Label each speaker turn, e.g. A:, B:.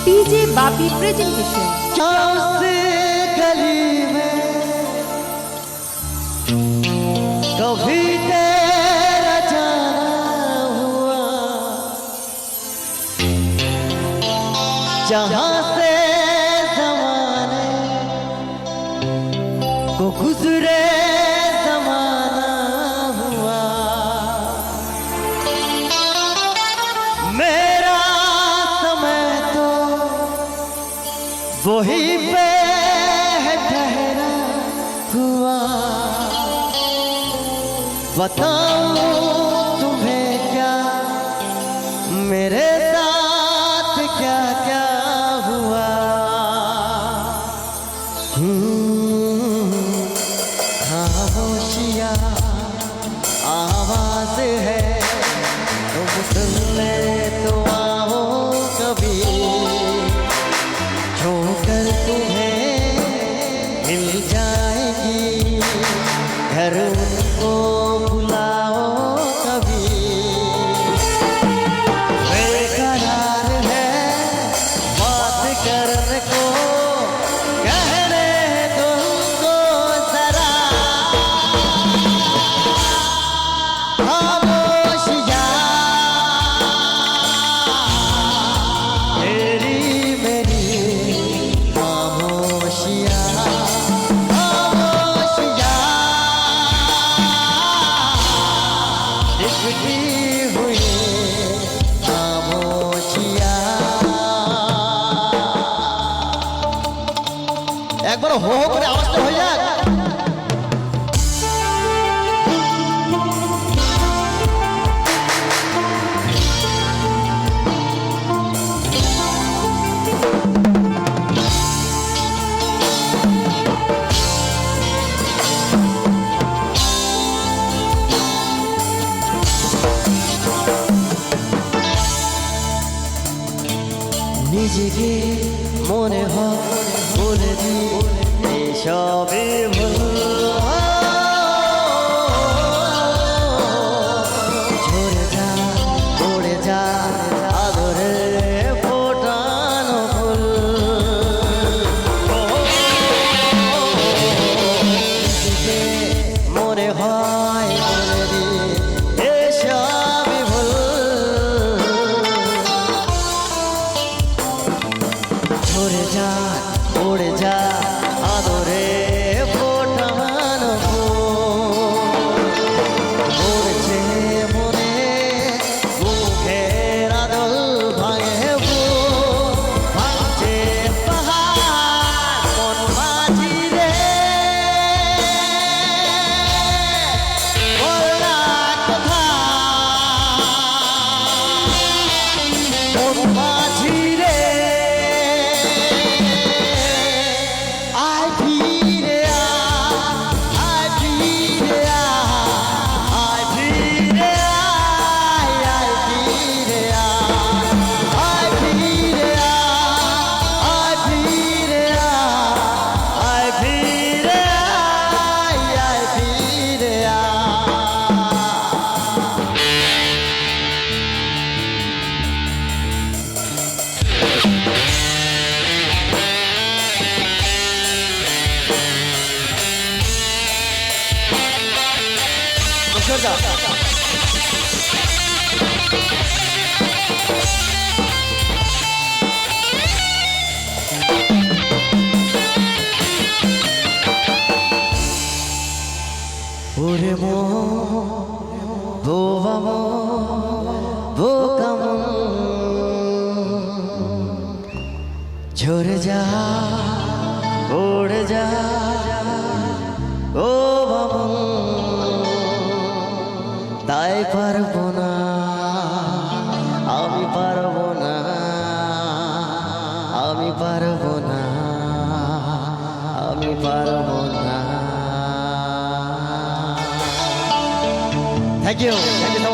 A: DJ Bapi presentation.
B: उस गली में कभी तेरा जाना हुआ, जहां से जमाने को गुजरे जमाना हुआ, मेरा समय तो वही पे ठहरा हुआ। बताऊं तुम्हें क्या मेरे साथ क्या क्या हुआ। खामोशियाँ आवाज है, तुम सुन ले तो आओ कभी, छोकर तुम्हें मिल जाएगी, घर उनको बुलाओ कभी। बेकरार है बात करने को, कहने तुमको जरा खामोशियाँ तेरी मेरी खामोशियाँ, खामोशियाँ दिखती हुई खामोशियाँ। একবার হো হো করে আওয়াজটা হয়ে যাক। নিজেকে মনে হয় বলে দিই এসবে ভুল, ঝরে যা পড়ে যা আদরে ফোটানো ফুল। নিজেকে মনে হয় বলে দিই এসবে ভুল, ঝরে যা পড়ে যা আদরে ফোটানো ফুল। পড়ছে মনে মুখের আদল ভাঙে বুক, ভাঙছে পাহাড় মন মাঝি রে, বলনা কোথায় মন মাঝি রে। ওরে মন বোবা মন বোকা মন, ঝরে যা উড়ে যা ও বাবন, তাই পারবো না আমি পারবো না, আমি পারবো না, আমি পারবো না। Thank you. Thank you so